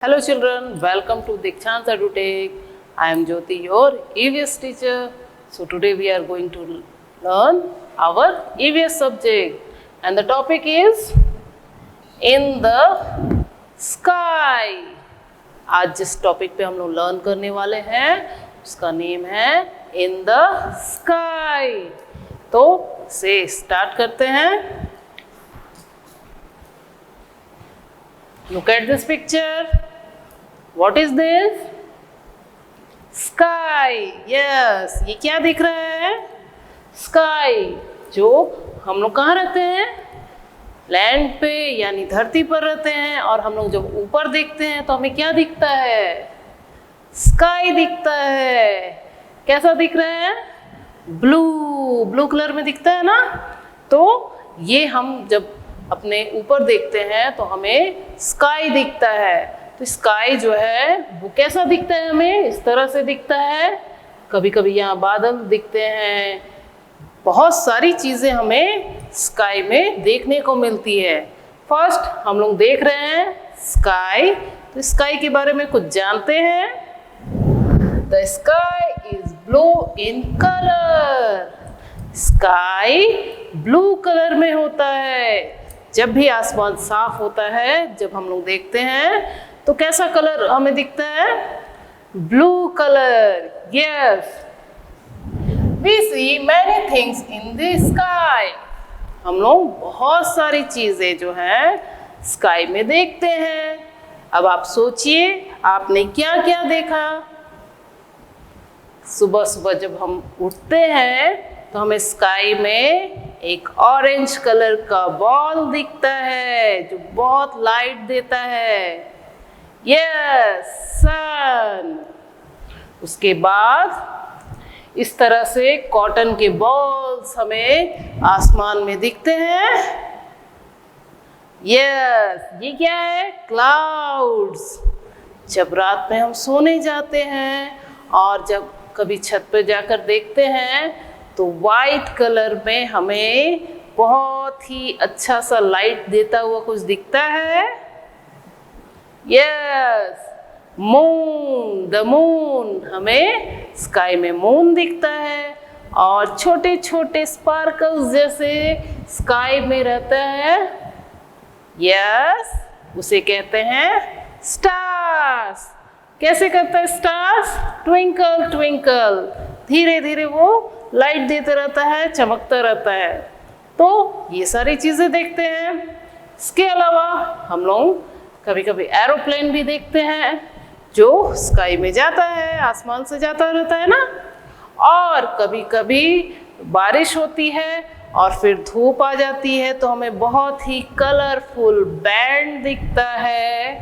Hello children, welcome to Dikshant EduTech. I am Jyoti, your EVS teacher. So today we are going to learn our EVS subject and the topic is In the Sky. आज जिस topic पे हम लोग learn करने वाले हैं उसका name है In the Sky. तो से स्टार्ट करते हैं. Look at this picture. What is this? Sky. Yes. ये क्या दिख रहा है? Sky. जो हम लोग कहाँ रहते हैं? लैंड पे यानी धरती पर रहते हैं और हम लोग जब ऊपर देखते हैं तो हमें क्या दिखता है? Sky दिखता है. कैसा दिख रहा है? ब्लू कलर में दिखता है ना? तो ये हम जब अपने ऊपर देखते हैं तो हमें स्काई दिखता है. तो स्काई जो है वो कैसा दिखता है? हमें इस तरह से दिखता है. कभी कभी यहाँ बादल दिखते हैं. बहुत सारी चीज़ें हमें स्काई में देखने को मिलती है. फर्स्ट हम लोग देख रहे हैं स्काई. तो स्काई के बारे में कुछ जानते हैं. The sky is blue in colour. Sky blue colour में होता है. जब भी आसमान साफ होता है, जब हम लोग देखते हैं तो कैसा कलर हमें दिखता है? Blue colour. Yes. We see many things in the sky. हम लोग बहुत सारी चीजें जो है स्काई में देखते हैं. अब आप सोचिए आपने क्या क्या देखा. सुबह सुबह जब हम उठते हैं तो हमें स्काई में एक ऑरेंज कलर का बॉल दिखता है जो बहुत लाइट देता है. यस, सन. उसके बाद इस तरह से कॉटन के बॉल्स हमें आसमान में दिखते हैं. यस, ये क्या है? क्लाउड्स. जब रात में हम सोने जाते हैं और जब कभी छत पर जाकर देखते हैं तो वाइट कलर में हमें बहुत ही अच्छा सा लाइट देता हुआ कुछ दिखता है. Yes, moon. The moon. हमें स्काई में मून दिखता है और छोटे छोटे स्पार्कल्स जैसे स्काई में रहता है. यस, उसे कहते हैं स्टार्स. कैसे करता है स्टार्स? Twinkle twinkle. धीरे धीरे वो लाइट देते रहता है, चमकता रहता है. तो ये सारी चीज़ें देखते हैं. इसके अलावा हम लोग कभी कभी एरोप्लेन भी देखते हैं जो स्काई में जाता है, आसमान से जाता रहता है ना. और कभी कभी बारिश होती है और फिर धूप आ जाती है तो हमें बहुत ही कलरफुल बैंड दिखता है.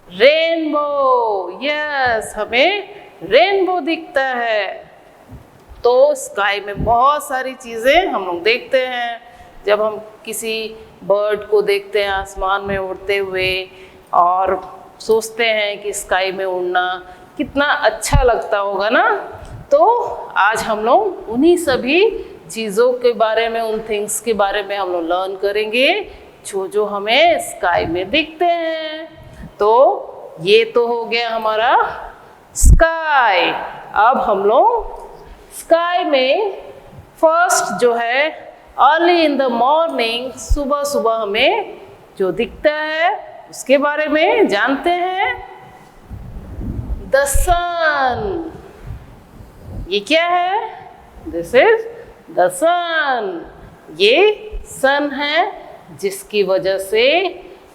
रेनबो. यस, हमें रेनबो दिखता है. तो स्काई में बहुत सारी चीज़ें हम लोग देखते हैं. जब हम किसी बर्ड को देखते हैं आसमान में उड़ते हुए और सोचते हैं कि स्काई में उड़ना कितना अच्छा लगता होगा ना. तो आज हम लोग उन्हीं सभी चीज़ों के बारे में, उन थिंग्स के बारे में हम लोग लर्न करेंगे जो जो हमें स्काई में दिखते हैं. तो ये तो हो गया हमारा स्काई. अब हम लोग स्काई में फर्स्ट जो है अर्ली इन द मॉर्निंग, सुबह सुबह हमें जो दिखता है उसके बारे में जानते हैं. द सन. ये क्या है? दिस इज द सन. ये सन है जिसकी वजह से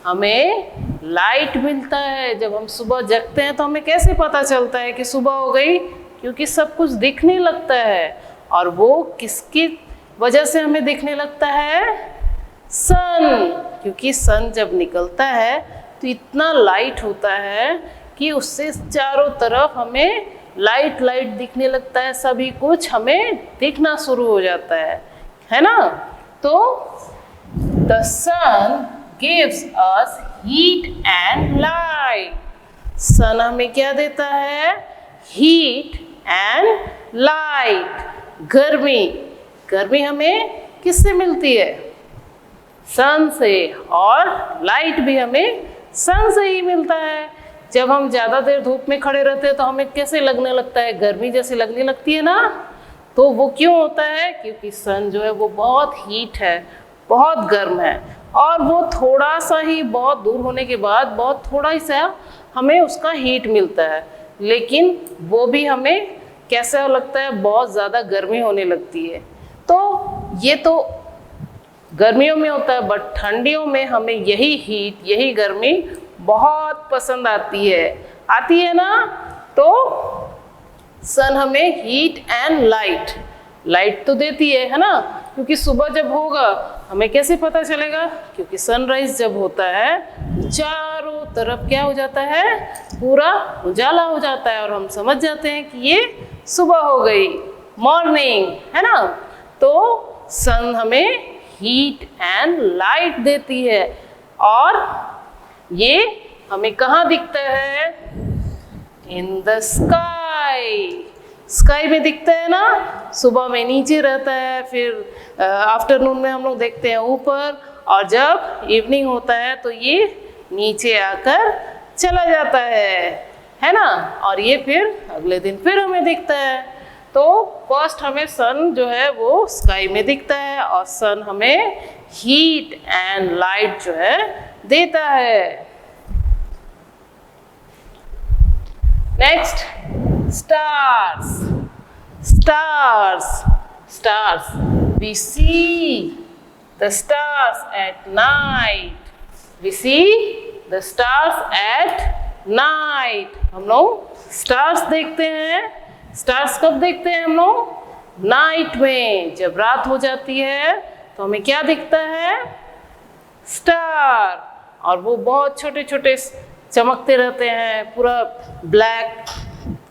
हमें लाइट मिलता है. जब हम सुबह जगते हैं तो हमें कैसे पता चलता है कि सुबह हो गई? क्योंकि सब कुछ दिखने लगता है. और वो किसकी वजह से हमें दिखने लगता है? सन. क्योंकि सन जब निकलता है तो इतना लाइट होता है कि उससे चारों तरफ हमें लाइट लाइट दिखने लगता है. सभी कुछ हमें दिखना शुरू हो जाता है ना. तो the sun gives us heat and light. Sun हमें क्या देता है? Heat and light. गर्मी. गर्मी हमें किससे मिलती है? सन से. और लाइट भी हमें सन से ही मिलता है। जब हम ज़्यादा देर धूप में खड़े रहते हैं तो हमें कैसे लगने लगता है, गर्मी जैसी लगने लगती है ना। तो वो क्यों होता है, क्योंकि सन जो है वो बहुत हीट है, बहुत गर्म है, और वो थोड़ा सा ही, बहुत दूर होने के बाद बहुत थोड़ा ही सा हमें उसका हीट मिलता है, लेकिन वो भी हमें कैसा लगता है, बहुत ज़्यादा गर्मी होने लगती है। तो ये तो गर्मियों में होता है, बट ठंडियों में हमें यही हीट, यही गर्मी बहुत पसंद आती है ना। तो सन हमें हीट एंड लाइट तो देती है ना, क्योंकि सुबह जब होगा हमें कैसे पता चलेगा, क्योंकि सनराइज जब होता है चारों तरफ क्या हो जाता है, पूरा उजाला हो जाता है और हम समझ जाते हैं कि ये सुबह हो गई, मॉर्निंग, है ना। तो सन हमें हीट एंड लाइट देती है, और ये हमें कहाँ दिखता है, इन द स्काई में दिखता है ना। सुबह में नीचे रहता है, फिर आफ्टरनून में हम लोग देखते हैं ऊपर, और जब इवनिंग होता है तो ये नीचे आकर चला जाता है ना। और ये फिर अगले दिन फिर हमें दिखता है। तो फर्स्ट हमें सन जो है वो स्काई में दिखता है, और सन हमें हीट एंड लाइट जो है देता है। Next, stars. We see the stars at night. हम लोग स्टार्स देखते हैं। स्टार्स कब देखते हैं हम लोग, नाइट में। जब रात हो जाती है तो हमें क्या दिखता है, स्टार, और वो बहुत छोटे छोटे चमकते रहते हैं, पूरा ब्लैक।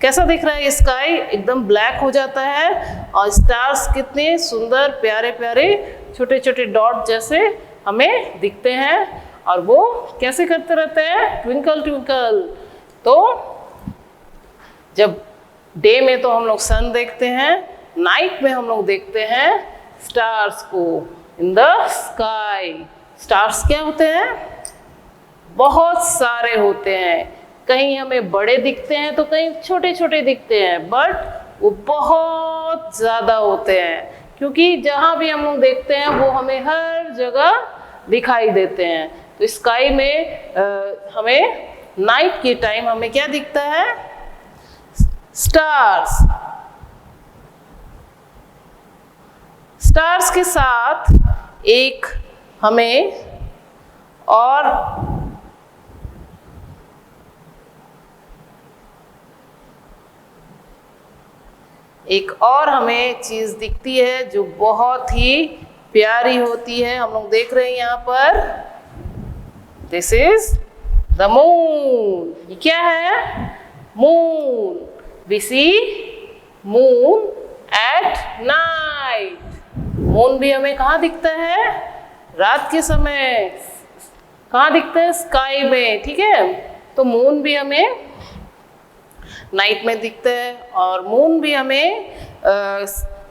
कैसा दिख रहा है स्काई, एकदम ब्लैक हो जाता है, और स्टार्स कितने सुंदर प्यारे प्यारे छोटे छोटे डॉट जैसे हमें दिखते हैं, और वो कैसे करते रहते हैं, ट्विंकल ट्विंकल। तो जब डे में तो हम लोग सन देखते हैं, नाइट में हम लोग देखते हैं स्टार्स को इन द स्काई। स्टार्स क्या होते हैं, बहुत सारे होते हैं, कहीं हमें बड़े दिखते हैं तो कहीं छोटे छोटे दिखते हैं, बट वो बहुत ज़्यादा होते हैं, क्योंकि जहाँ भी हम लोग देखते हैं वो हमें हर जगह दिखाई देते हैं। तो स्काई में हमें नाइट के टाइम हमें क्या दिखता है, स्टार्स के साथ एक हमें और हमें चीज़ दिखती है जो बहुत ही प्यारी होती है। हम लोग देख रहे हैं यहाँ पर, दिस इज द मून। ये क्या है, moon. We see moon at night. Moon भी हमें कहाँ दिखता है, रात के समय। कहाँ दिखता है, स्काई में, ठीक है। तो मून भी हमें नाइट में दिखता है, और मून भी हमें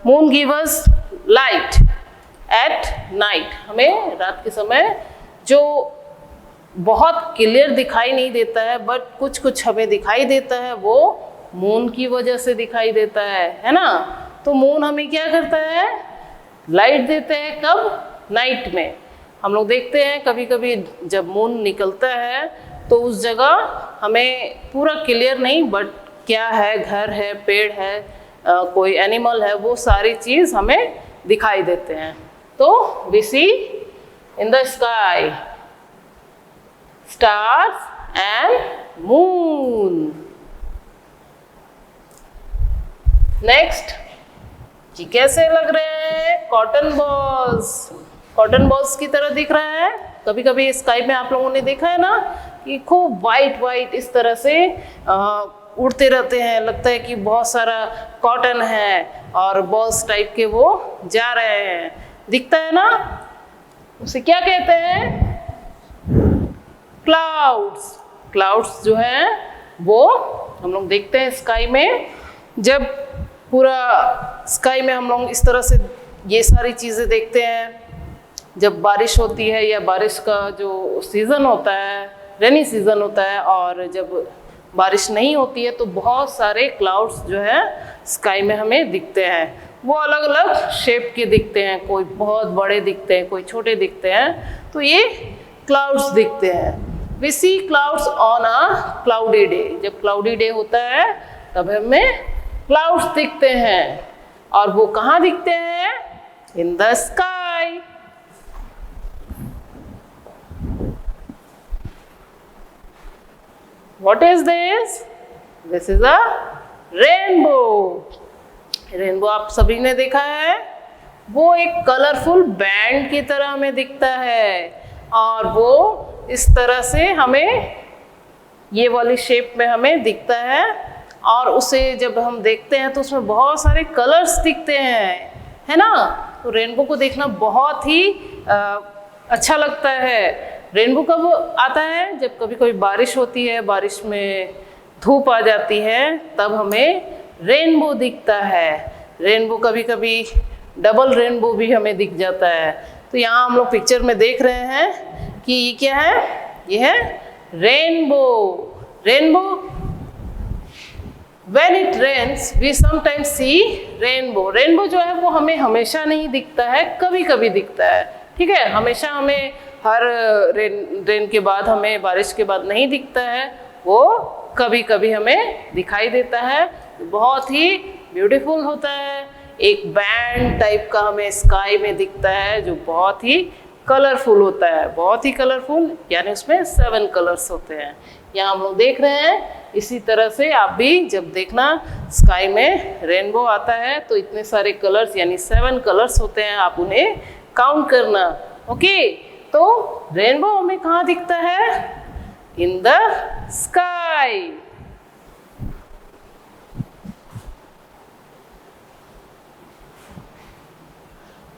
moon give us light at night. हमें रात के समय जो बहुत क्लियर दिखाई नहीं देता है, बट कुछ कुछ हमें दिखाई देता है, वो मून की वजह से दिखाई देता है ना। तो मून हमें क्या करता है, लाइट देते हैं, कब, नाइट में। हम लोग देखते हैं कभी कभी जब मून निकलता है तो उस जगह हमें पूरा क्लियर नहीं, बट क्या है, घर है, पेड़ है, कोई एनिमल है, वो सारी चीज़ हमें दिखाई देते हैं। तो we see in the sky stars and moon. Next, जी कैसे लग रहे हैं, कॉटन बॉल्स की तरह दिख रहा है। कभी कभी स्काई में आप लोगों ने देखा है ना कि खूब वाइट इस तरह से उड़ते रहते हैं, लगता है कि बहुत सारा कॉटन है और बॉल्स टाइप के वो जा रहे हैं, दिखता है ना। उसे क्या कहते हैं, क्लाउड्स जो हैं वो हम लोग देखते हैं स्काई में। जब पूरा स्काई में हम लोग इस तरह से ये सारी चीज़ें देखते हैं, जब बारिश होती है या बारिश का जो सीज़न होता है रेनी सीजन होता है और जब बारिश नहीं होती है तो बहुत सारे क्लाउड्स जो है स्काई में हमें दिखते हैं। वो अलग अलग शेप के दिखते हैं, कोई बहुत बड़े दिखते हैं, कोई छोटे दिखते हैं। तो ये क्लाउड्स दिखते हैं। We see clouds on a cloudy day. जब क्लाउडी डे होता है तब हमें क्लाउड्स दिखते हैं। और वो कहाँ दिखते हैं? इन the sky. What is this? This is a rainbow. Rainbow आप सभी ने देखा है, वो एक कलरफुल बैंड की तरह हमें दिखता है और वो इस तरह से हमें ये वाली शेप में हमें दिखता है। और उसे जब हम देखते हैं तो उसमें बहुत सारे कलर्स दिखते हैं, है ना। तो रेनबो को देखना बहुत ही अच्छा लगता है। रेनबो कब आता है? जब कभी कोई बारिश होती है, बारिश में धूप आ जाती है, तब हमें रेनबो दिखता है। रेनबो कभी कभी डबल रेनबो भी हमें दिख जाता है। तो यहाँ हम लोग पिक्चर में देख रहे हैं कि ये क्या है? ये है rainbow. Rainbow, when it rains we sometimes see rainbow। Rainbow जो है वो हमें हमेशा नहीं दिखता है, कभी कभी दिखता है, ठीक है। हमेशा हमें हर रेन के बाद, हमें बारिश के बाद नहीं दिखता है, वो कभी कभी हमें दिखाई देता है। बहुत ही ब्यूटीफुल होता है। एक बैंड टाइप का हमें स्काई में दिखता है जो बहुत ही कलरफुल होता है, बहुत ही कलरफुल, यानी उसमें 7 कलर्स होते हैं। यहाँ हम लोग देख रहे हैं। इसी तरह से आप भी जब देखना स्काई में रेनबो आता है तो इतने सारे कलर्स यानी 7 कलर्स होते हैं, आप उन्हें काउंट करना। ओके, तो रेनबो हमें कहाँ दिखता है? इन द स्काई।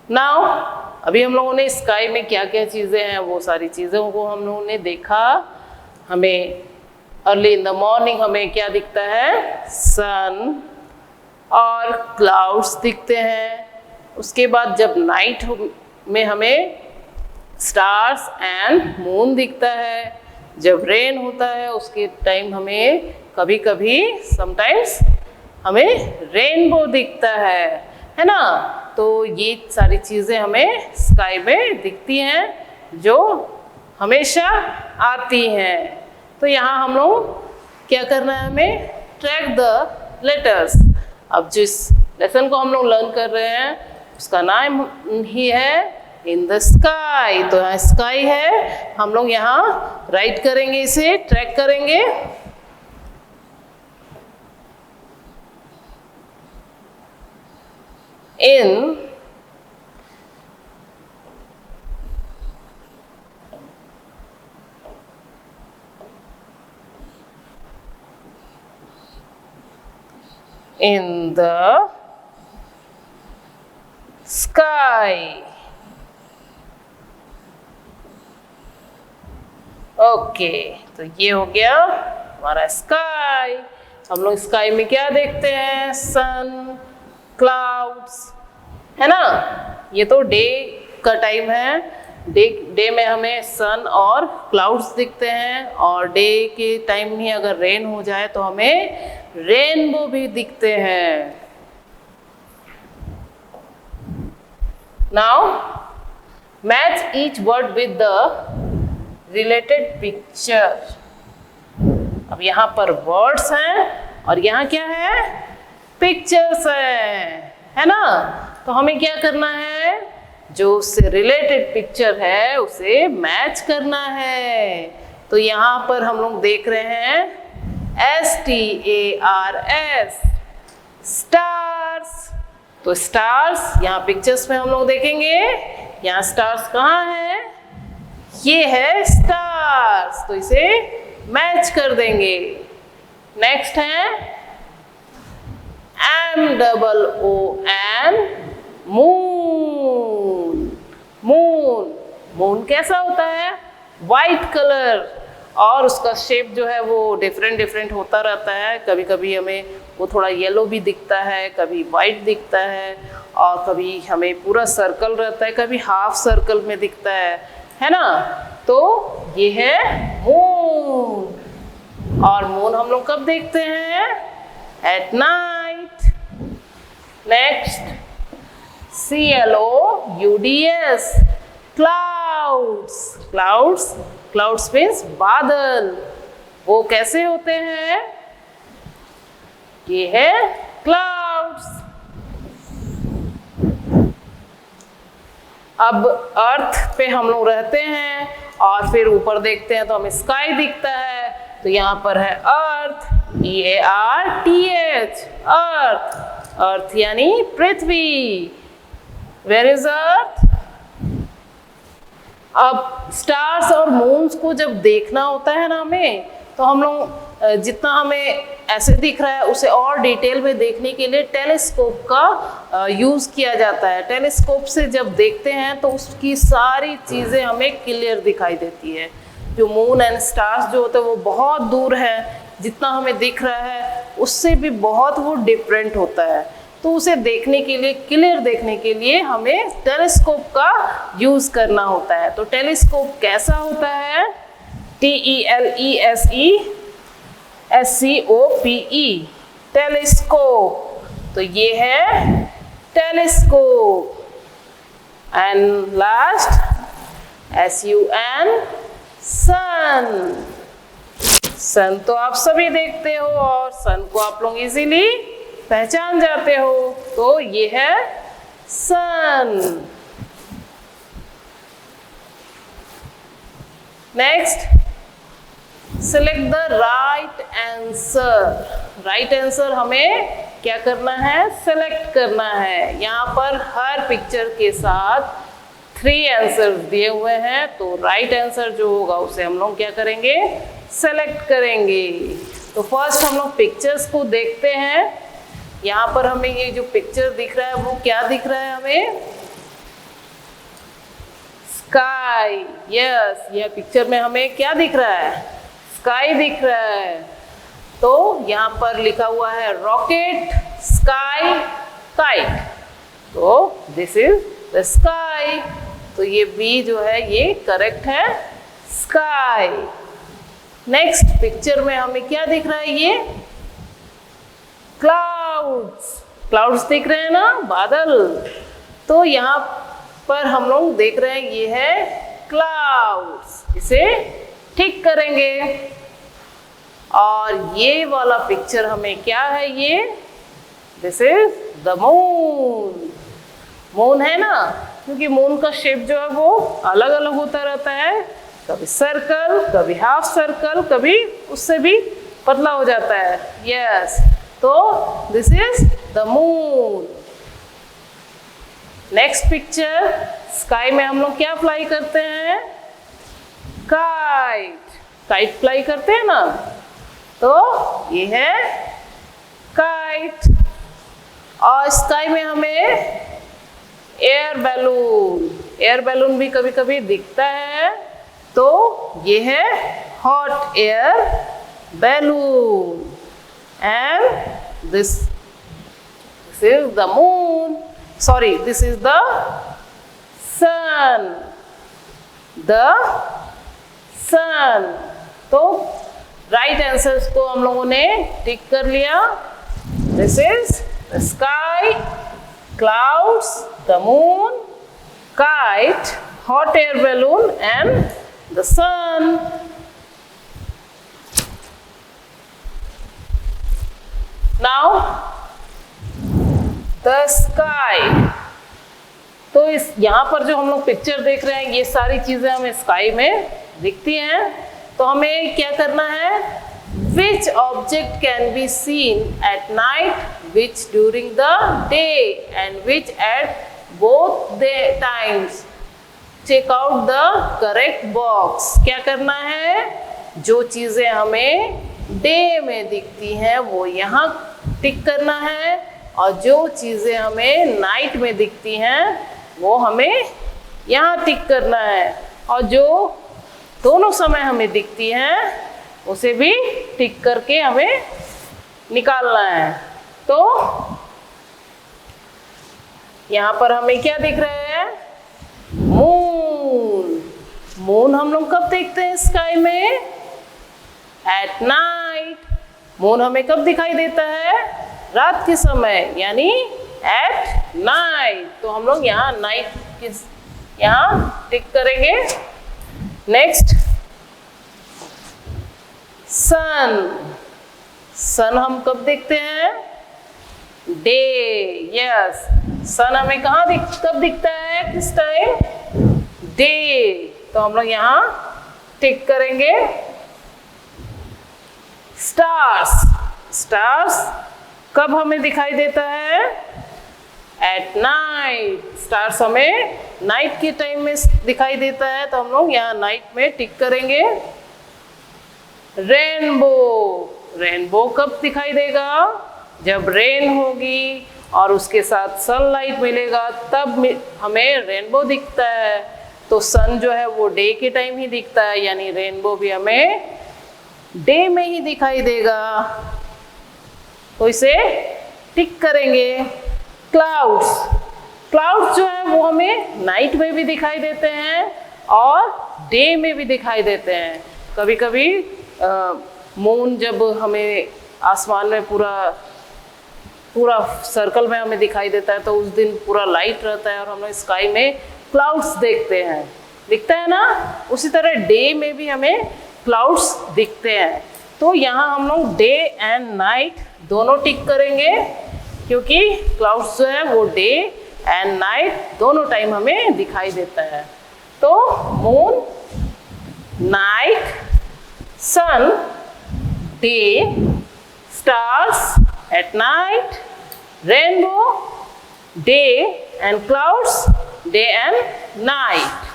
नाउ अभी हम लोगों ने स्काई में क्या क्या चीज़ें हैं वो सारी चीज़ों को हम लोगों ने देखा। हमें अर्ली इन द मॉर्निंग हमें क्या दिखता है? सन और क्लाउड्स दिखते हैं। उसके बाद जब नाइट में हमें स्टार्स एंड मून दिखता है। जब रेन होता है उसके टाइम हमें कभी कभी समटाइम्स हमें रेनबो दिखता है ना। तो ये सारी चीज़ें हमें स्काई में दिखती हैं जो हमेशा आती हैं। तो यहाँ हम लोग क्या करना है? हमें ट्रैक द लेटर्स। अब जिस लेसन को हम लोग लर्न कर रहे हैं उसका नाम ही है इन द स्काई। तो यहाँ स्काई है, हम लोग यहाँ राइट करेंगे, इसे ट्रैक करेंगे। इन the sky। ओके, तो ये हो गया हमारा स्काई। हम लोग स्काई में क्या देखते हैं? सन, क्लाउड्स, है ना। ये तो डे का टाइम है। डे में हमें सन और क्लाउड्स दिखते हैं और डे के टाइम में अगर रेन हो जाए तो हमें रेनबो भी दिखते हैं। Now match each word with the related picture. अब यहाँ पर वर्ड्स हैं और यहाँ क्या है? पिक्चर्स है ना। तो हमें क्या करना है? जो उससे रिलेटेड पिक्चर है उसे मैच करना है। तो यहाँ पर हम लोग देख रहे हैं STARS, स्टार्स। तो स्टार्स यहाँ पिक्चर्स में हम लोग देखेंगे। यहाँ स्टार्स कहाँ है? ये है स्टार्स, तो इसे मैच कर देंगे। नेक्स्ट है MOON, मून। मून, मून कैसा होता है? वाइट कलर, और उसका शेप जो है वो डिफरेंट होता रहता है। कभी कभी हमें वो थोड़ा येलो भी दिखता है, कभी वाइट दिखता है, और कभी हमें पूरा सर्कल रहता है, कभी हाफ सर्कल में दिखता है ना। तो ये है मून, और मून हम लोग कब देखते हैं? At night. Next CLOUDS, clouds. Clouds, clouds means बादल। वो कैसे होते हैं? ये है क्लाउड्स। अब अर्थ पे हम लोग रहते हैं और फिर ऊपर देखते हैं तो हमें स्काई दिखता है। तो यहाँ पर है अर्थ, EARTH, अर्थ। अर्थ यानी पृथ्वी। Where is earth? अब स्टार्स और मून्स को जब देखना होता है ना हमें, तो हम लोग जितना हमें ऐसे दिख रहा है उसे और डिटेल में देखने के लिए टेलीस्कोप का यूज़ किया जाता है। टेलीस्कोप से जब देखते हैं तो उसकी सारी चीज़ें हमें क्लियर दिखाई देती है। जो मून एंड स्टार्स जो होते हैं वो बहुत दूर है, जितना हमें दिख रहा है उससे भी बहुत वो डिफरेंट होता है। तो उसे देखने के लिए, क्लियर देखने के लिए हमें टेलीस्कोप का यूज़ करना होता है। तो टेलीस्कोप कैसा होता है? TELESCOPE, telescope. तो ये है टेलीस्कोप। एंड लास्ट SUN, सन। सन तो आप सभी देखते हो और सन को आप लोग इजीली पहचान जाते हो। तो ये है sun. Next, select the right answer. Right answer हमें क्या करना है? सेलेक्ट करना है। यहाँ पर हर पिक्चर के साथ 3 आंसर दिए हुए हैं, तो राइट आंसर जो होगा उसे हम लोग क्या करेंगे? सेलेक्ट करेंगे। तो फर्स्ट हम लोग पिक्चर्स को देखते हैं। यहाँ पर हमें ये जो पिक्चर दिख रहा है वो क्या दिख रहा है हमें? स्काई। यस, यह पिक्चर में हमें क्या दिख रहा है? स्काई दिख रहा है। तो यहाँ पर लिखा हुआ है रॉकेट, स्काई, काइट। तो दिस इज द स्काई। तो ये बी जो है ये करेक्ट है, स्काई। नेक्स्ट पिक्चर में हमें क्या दिख रहा है? ये क्लाउड्स। क्लाउड्स दिख रहे हैं ना, बादल। तो यहाँ पर हम लोग देख रहे हैं ये है क्लाउड्स। इसे ठीक करेंगे। और ये वाला पिक्चर हमें क्या है? ये this is the moon. Moon है ना, क्योंकि मून का शेप जो है वो अलग अलग होता रहता है। कभी सर्कल, कभी हाफ सर्कल, कभी उससे भी पतला हो जाता है। यस, तो this is the moon. Next picture, sky में हम लोग क्या फ्लाई करते हैं? काइट। काइट फ्लाई करते हैं ना, तो ये है काइट। और स्काई में हमें एयर बैलून, एयर बैलून भी कभी कभी दिखता है। तो ये है hot air balloon. And this is the moon, sorry this is the sun, the sun. तो राइट आंसर्स को हम लोगों ने टिक कर लिया। This is the sky, clouds, the moon, kite, hot air balloon and the sun. Now the sky. तो इस यहाँ पर जो हम लोग पिक्चर देख रहे हैं ये सारी चीजें हमें स्काई में दिखती हैं। तो हमें क्या करना है? Which object can be seen at night, which during the day and which at both the times. Check out the correct box. क्या करना है? जो चीजें हमें डे में दिखती हैं वो यहाँ टिक करना है, और जो चीजें हमें नाइट में दिखती हैं वो हमें यहाँ टिक करना है, और जो दोनों समय हमें दिखती हैं उसे भी टिक करके हमें निकालना है। तो यहाँ पर हमें क्या दिख रहा है? मून। मून हम लोग कब देखते हैं स्काई में? Eight night. मून हमें कब दिखाई देता है? रात के समय, यानी एट नाइट। तो हम लोग यहाँ नाइट के यहाँ टिक करेंगे। नेक्स्ट, सन। सन हम कब देखते हैं? डे। यस, सन हमें कब दिखता है, किस टाइम? डे। तो हम लोग यहाँ टिक करेंगे। स्टार्स। स्टार्स कब हमें दिखाई देता है? At night. स्टार्स हमें नाइट के टाइम में दिखाई देता है, तो हम लोग यहाँ नाइट में टिक करेंगे। रेनबो। रेनबो कब दिखाई देगा? जब रेन होगी और उसके साथ सनलाइट मिलेगा तब हमें रेनबो दिखता है। तो सन जो है वो डे के टाइम ही दिखता है, यानी रेनबो भी हमें डे में ही दिखाई देगा। तो इसे टिक करेंगे। क्लाउड्स। क्लाउड्स जो है वो हमें नाइट में भी दिखाई देते हैं और डे में भी दिखाई देते हैं। कभी कभी मून जब हमें आसमान में पूरा सर्कल में हमें दिखाई देता है तो उस दिन पूरा लाइट रहता है और हम लोग स्काई में क्लाउड्स देखते हैं, दिखता है ना। उसी तरह डे में भी हमें क्लाउड्स दिखते हैं। तो यहाँ हम लोग डे एंड नाइट दोनों टिक करेंगे, क्योंकि क्लाउड्स जो है वो डे एंड नाइट दोनों टाइम हमें दिखाई देता है। तो moon night, sun day, stars at night, rainbow day and clouds day and night.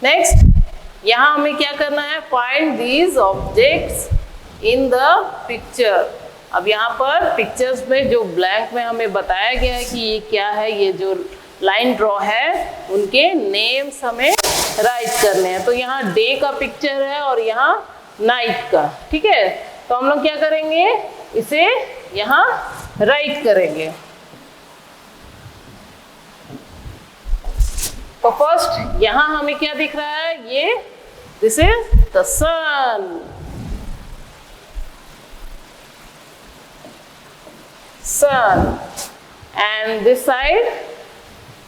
Next, यहाँ हमें क्या करना है? Find these objects in the picture. अब यहाँ पर पिक्चर्स में जो ब्लैंक में हमें बताया गया है कि ये क्या है, ये जो लाइन ड्रॉ है उनके नेम्स हमें राइट करने हैं। तो यहाँ डे का पिक्चर है और यहाँ नाइट का, ठीक है। तो हम लोग क्या करेंगे? इसे यहाँ राइट करेंगे। तो फर्स्ट यहाँ हमें क्या दिख रहा है? ये this is the sun. Sun and this side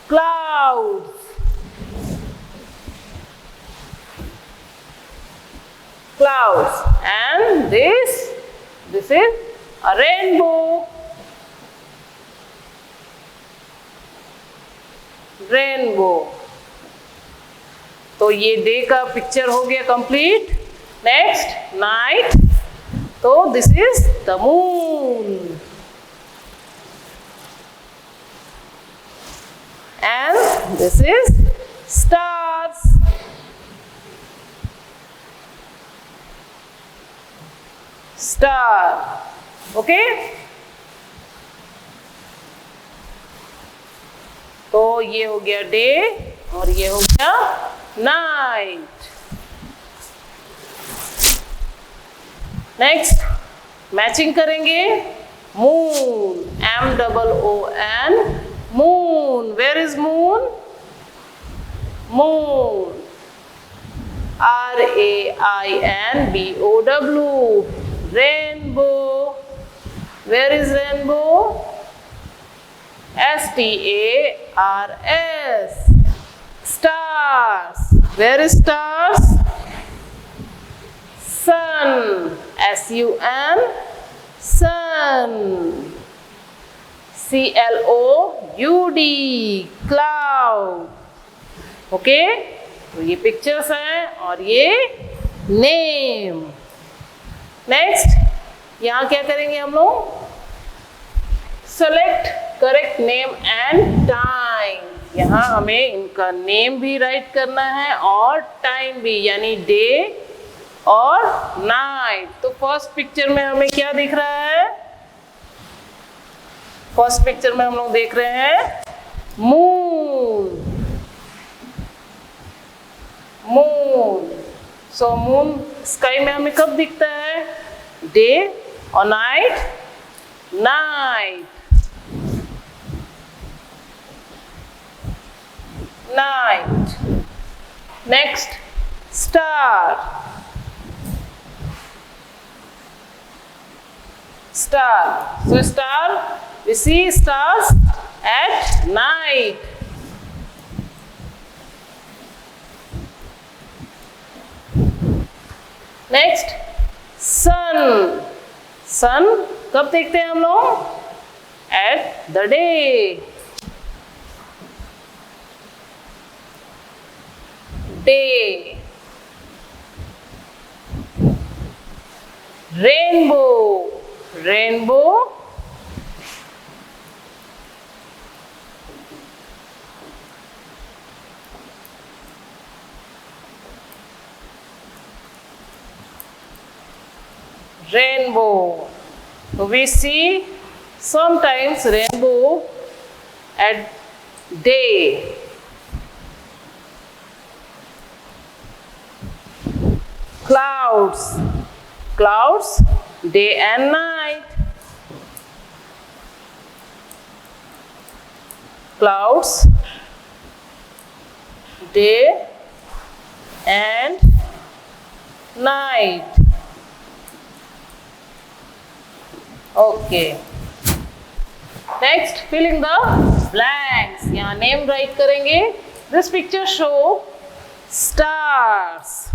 clouds. Clouds, and this is a rainbow. Rainbow. तो ये डे का पिक्चर हो गया कंप्लीट। नेक्स्ट नाइट, तो this is the moon and this is stars. Star, okay. तो ये हो गया डे और ये हो गया नाइट। नेक्स्ट मैचिंग करेंगे। Moon, MOON, moon. Where is moon? Moon, RAINBOW। Rainbow, where is rainbow? STARS। Stars, where is stars? Sun, SUN, sun। CLOUD, cloud, okay. तो ये पिक्चर्स हैं और ये नेम। नेक्स्ट यहाँ क्या करेंगे हम लोग? Select correct name and time. यहाँ हमें इनका नेम भी राइट करना है और टाइम भी, यानी डे और नाइट। तो फर्स्ट पिक्चर में हमें क्या दिख रहा है? फर्स्ट पिक्चर में हम लोग देख रहे हैं मून। मून, सो मून स्काई में हमें कब दिखता है? डे और night? Night. night. Next, star. Star. So star, we see stars at night. Next, sun. Sun कब देखते हैं हम लोग? At the day. Day. Rainbow. Rainbow. Rainbow. So we see sometimes rainbow at day. Clouds. Clouds, day and night. Clouds, day and night. Okay. Next, fill in the blanks. यहाँ name write करेंगे. This picture show stars.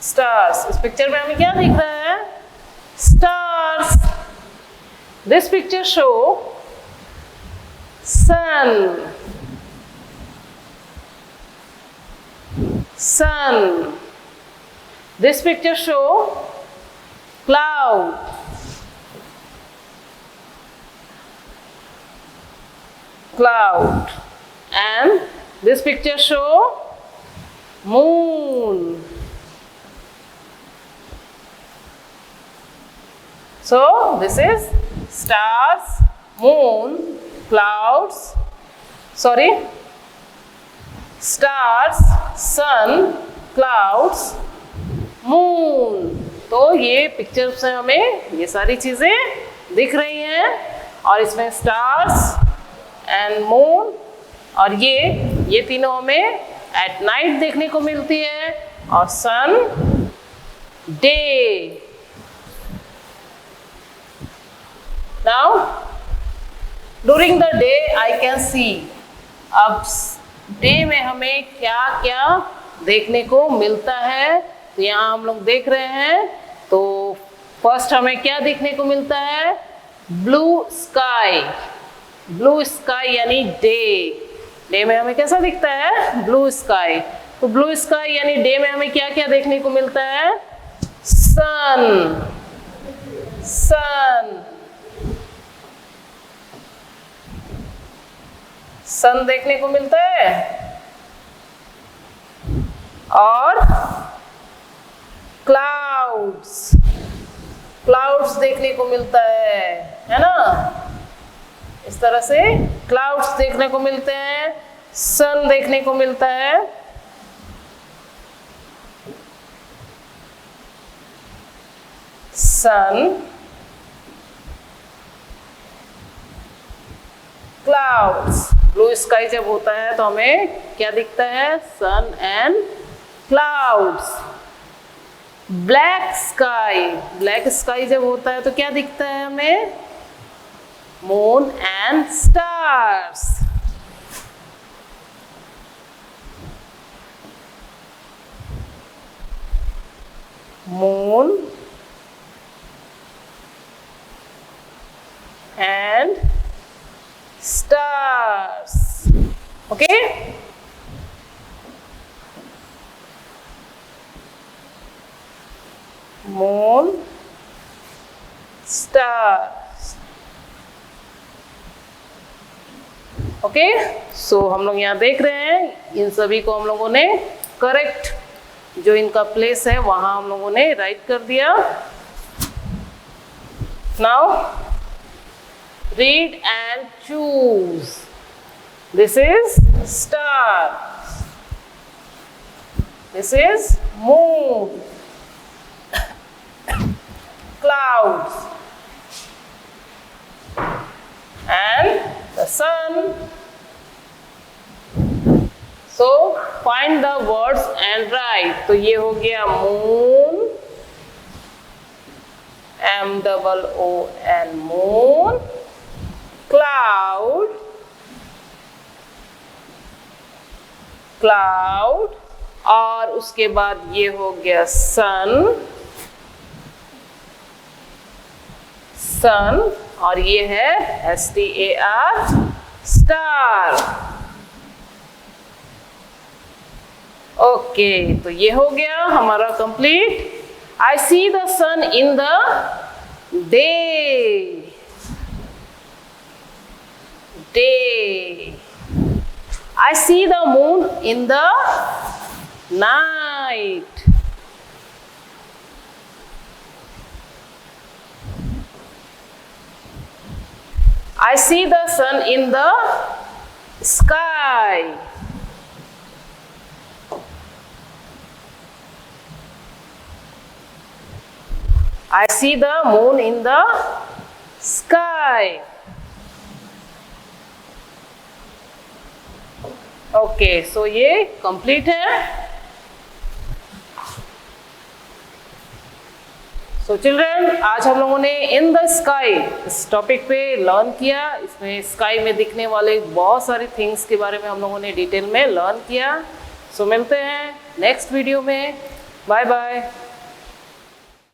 Stars. इस picture में हमें क्या दिख रहा है? Stars. This picture show sun. Sun. This picture show cloud. Cloud. And this picture show moon. So this is stars, moon, clouds, stars, sun, clouds, moon. तो ये picture से हमें ये सारी चीज़ें दिख रही हैं और इसमें स्टार्स एंड मून और ये तीनों हमें एट नाइट देखने को मिलती है और sun day. Now, during the day I can see. अब डे में हमें क्या क्या देखने को मिलता है तो यहाँ हम लोग देख रहे हैं. तो फर्स्ट हमें क्या देखने को मिलता है? Blue sky. ब्लू स्काई यानी डे. डे में हमें कैसा दिखता है? Blue sky. तो ब्लू स्काई यानी डे में हमें क्या क्या देखने को मिलता है? सन. सन. सन देखने को मिलता है और क्लाउड्स. क्लाउड्स देखने को मिलता है ना. इस तरह से क्लाउड्स देखने को मिलते हैं, सन देखने को मिलता है. सन, क्लाउड्स. ब्लू स्काई जब होता है तो हमें क्या दिखता है? Sun and clouds. Black sky. Black sky जब होता है तो क्या दिखता है हमें? Moon and stars. Moon and stars. Okay? Moon, stars. Okay? So हम लोग यहाँ देख रहे हैं इन सभी को हम लोगों ने करेक्ट जो इनका प्लेस है वहां हम लोगों ने राइट कर दिया. Now read and choose. This is star. This is moon. Clouds. and the sun. So find the words and write. तो ये हो गया moon, MOON, moon, cloud, cloud, और उसके बाद ये हो गया sun, sun, और ये है STAR, star. ओके, तो ये हो गया हमारा complete. I see the sun in the day. Day. I see the moon in the night. I see the sun in the sky. I see the moon in the sky. Okay, so ये complete है. So children, आज हम लोगों ने in the sky इस topic पे learn किया. इसमें स्काई में दिखने वाले बहुत सारी थिंग्स के बारे में हम लोगों ने डिटेल में लर्न किया. सो मिलते हैं नेक्स्ट वीडियो में. Bye bye.